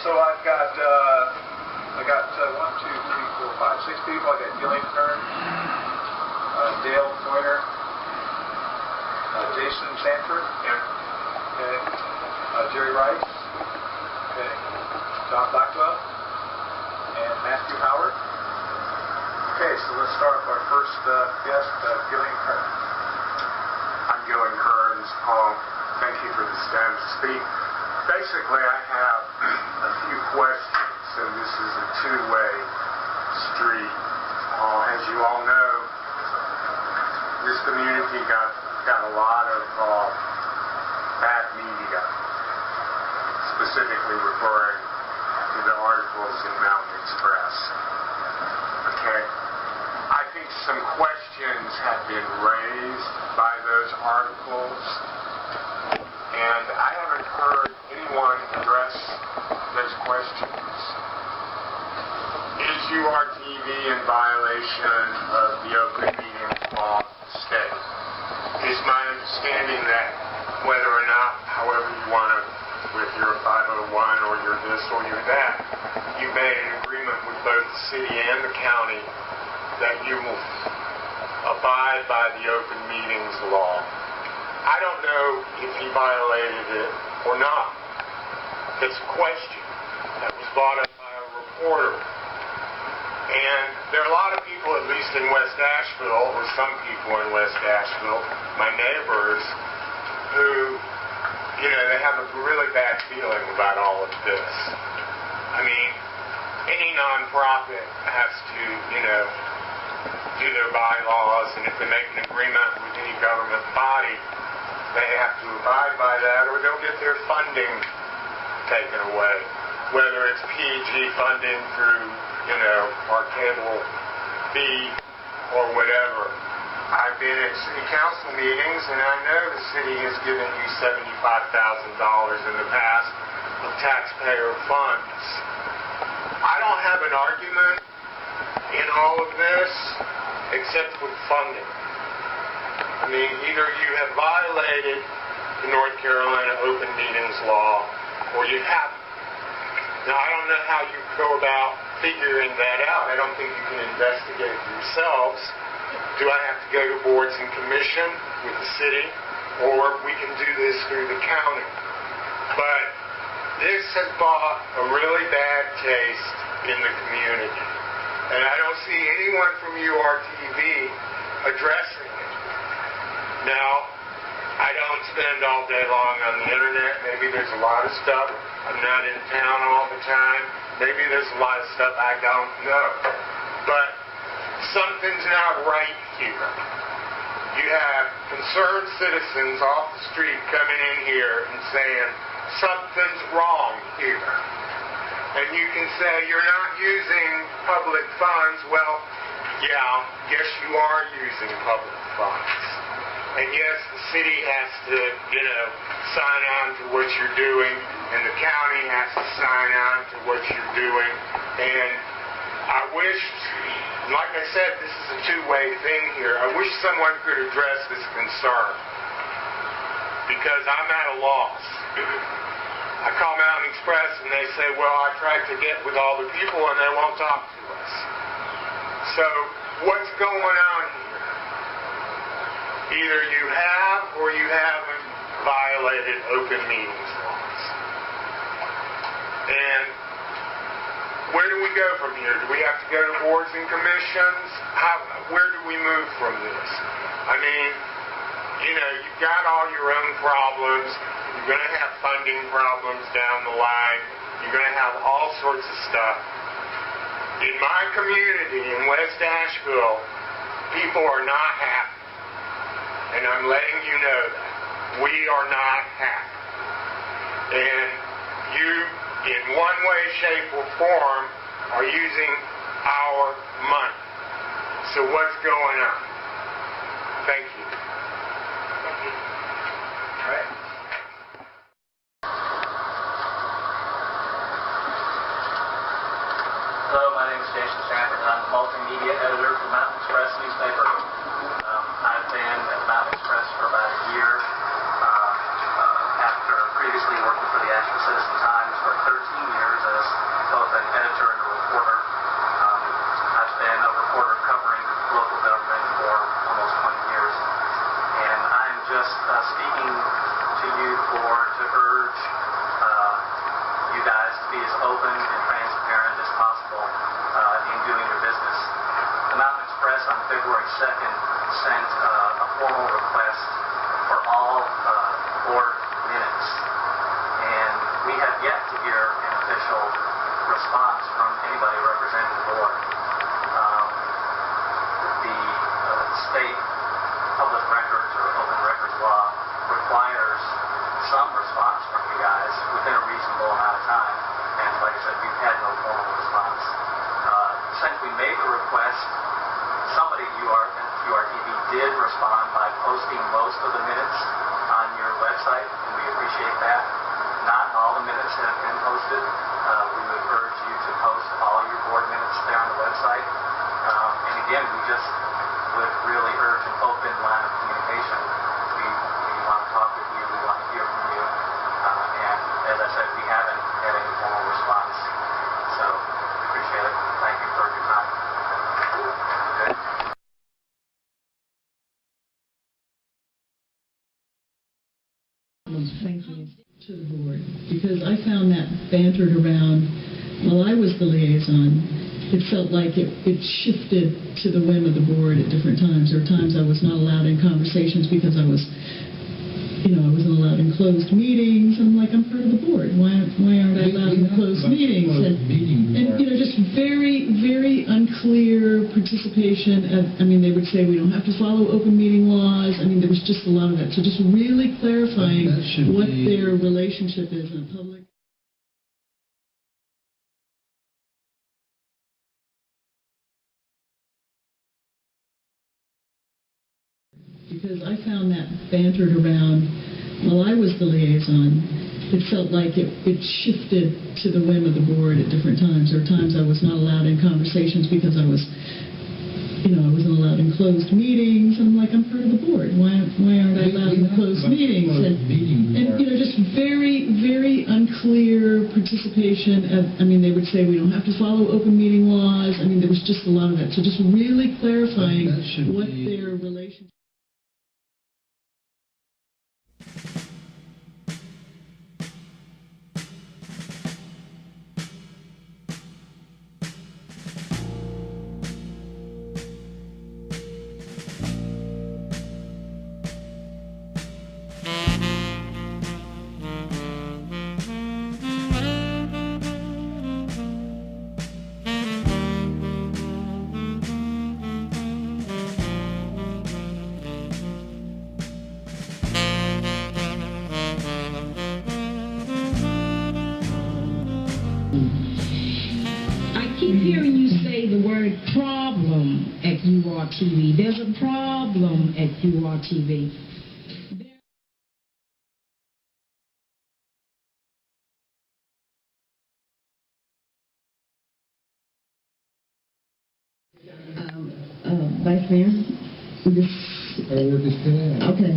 so I got 1, 2, 3, 4, 5, 6 people. I got Gillian Kern, Dale Pointer, Jason Sanford, okay, Jerry Rice, okay, John Blackwell, and Matthew Howard. Okay, so let's start with our first guest, Gillian Kern. I'm Gillian Kern. Paul, thank you for this time to speak. Basically, I have a few questions, so this is a two-way street. As you all know, this community got a lot of bad media, specifically referring to the articles in Mountain Express. Okay? I think some questions have been raised by those articles, and I haven't heard anyone address those questions. Is URTV in violation of the open meetings law of the state? It's my understanding that whether or not, however you want to, if you're a 501 or you're this or you're that, you made an agreement with both the city and the county that you will abide by the open meetings law. I don't know if he violated it or not. It's a question that was brought up by a reporter. And there are a lot of people, at least in West Asheville, or some people in West Asheville, my neighbors, who, they have a really bad feeling about all of this. I mean, any nonprofit has to, do their bylaws, and if they make an agreement with any government body, they have to abide by that, or they'll get their funding taken away. Whether it's PG funding through, our cable fee or whatever. I've been at city council meetings, and I know the city has given you $75,000 in the past of taxpayer funds. I don't have an argument in all of this except with funding. I mean, either you have violated the North Carolina open meetings law or you haven't. Now, I don't know how you go about figuring that out. I don't think you can investigate yourselves. Do I have to go to boards and commission with the city, or we can do this through the county? But this has brought a really bad taste in the community. And I don't see anyone from URTV addressing it. Now, I don't spend all day long on the internet. Maybe there's a lot of stuff. I'm not in town all the time. Maybe there's a lot of stuff I don't know. But something's not right here. You have concerned citizens off the street coming in here and saying, something's wrong here. And you can say, you're not using public funds. Well, yeah, yes, you are using public funds. And yes, the city has to, sign on to what you're doing, and the county has to sign on to what you're doing. And I wish, like I said, this is a two-way thing here. I wish someone could address this concern, because I'm at a loss. I call Mountain Express and they say, well, I tried to get with all the people and they won't talk to us. So what's going on here? Either you have or you haven't violated open meetings laws. And where do we go from here? Do we have to go to boards and commissions? Where do we move from this? I mean, you've got all your own problems. You're going to have funding problems down the line. You're going to have all sorts of stuff. In my community in West Asheville, people are not happy. And I'm letting you know that. We are not happy. And you, in one way, shape, or form, are using our money. So what's going on? Thank you. Thank you. All right. Hello, my name is Jason Sanford. I'm the multimedia editor for Mountain Express newspaper. I've been at Mountain Express for about a year after previously working for the Asheville Citizen-Times for 13 years 2nd, sent a formal request for all board minutes. And we have yet to hear an official response from anybody representing the board. The state public records or open records law requires some response from you guys within a reasonable amount of time. And like I said, we've had no formal response. Since we made the request, somebody at URTV did respond by posting most of the minutes on your website, and we appreciate that. Not all the minutes have been posted. We would urge you to post all your board minutes there on the website. And again, we just would really urge an open line of communication. We want to talk with you. We want to hear from you. And as I said, we haven't had any formal response. So we appreciate it. Thank you for your time. Okay. Thank you to the board, because I found that bantered around while I was the liaison. It felt like it shifted to the whim of the board at different times. There were times I was not allowed in conversations because I wasn't allowed in closed meetings. I'm like, I'm part of the board. Why aren't I allowed in closed meetings? And just very, very unclear participation. They would say we don't have to follow open meeting laws. There was just a lot of that. So just really clarifying what their relationship is in a public. Because I found that bantered around while I was the liaison. It felt like it shifted to the whim of the board at different times. There were times I was not allowed in conversations because I wasn't allowed in closed meetings. I'm like, I'm part of the board. Why aren't I allowed in closed meetings? And just very, very unclear participation. They would say we don't have to follow open meeting laws. There was just a lot of that. So just really clarifying what their relationship. I keep hearing you say the word problem at URTV. There's a problem at URTV. Vice Mayor? Okay.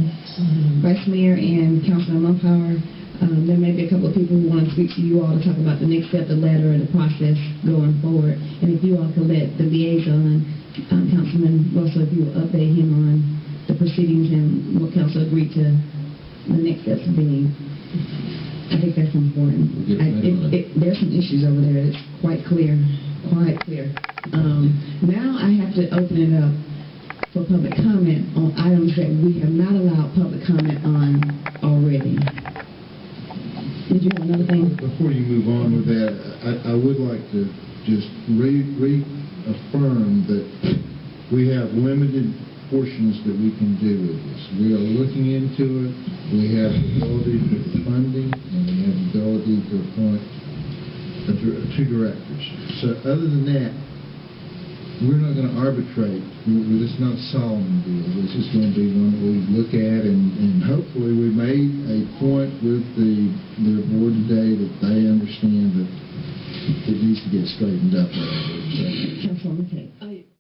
Vice Mayor and Councilman Mumpower, there may be a couple of people who want to speak to you all to talk about the next step, the letter, and the process going forward. And if you all could let the liaison, Councilman Russell, if you will update him on the proceedings and what council agreed to the next steps being. I think that's important. There's some issues over there. It's quite clear. Now I have to open it up for public comment on items that we have not allowed public comment on already. Did you have another thing? Before you move on with that, I would like to just reaffirm that we have limited portions that we can do with this. We are looking into it. We have the ability for the funding, and we have the ability to appoint two directors. So other than that, we're not going to arbitrate. It's not a Solomon deal. This is going to be one that we look at, and hopefully we made a point with their board today that they understand that it needs to get straightened up. Councilwoman Tate.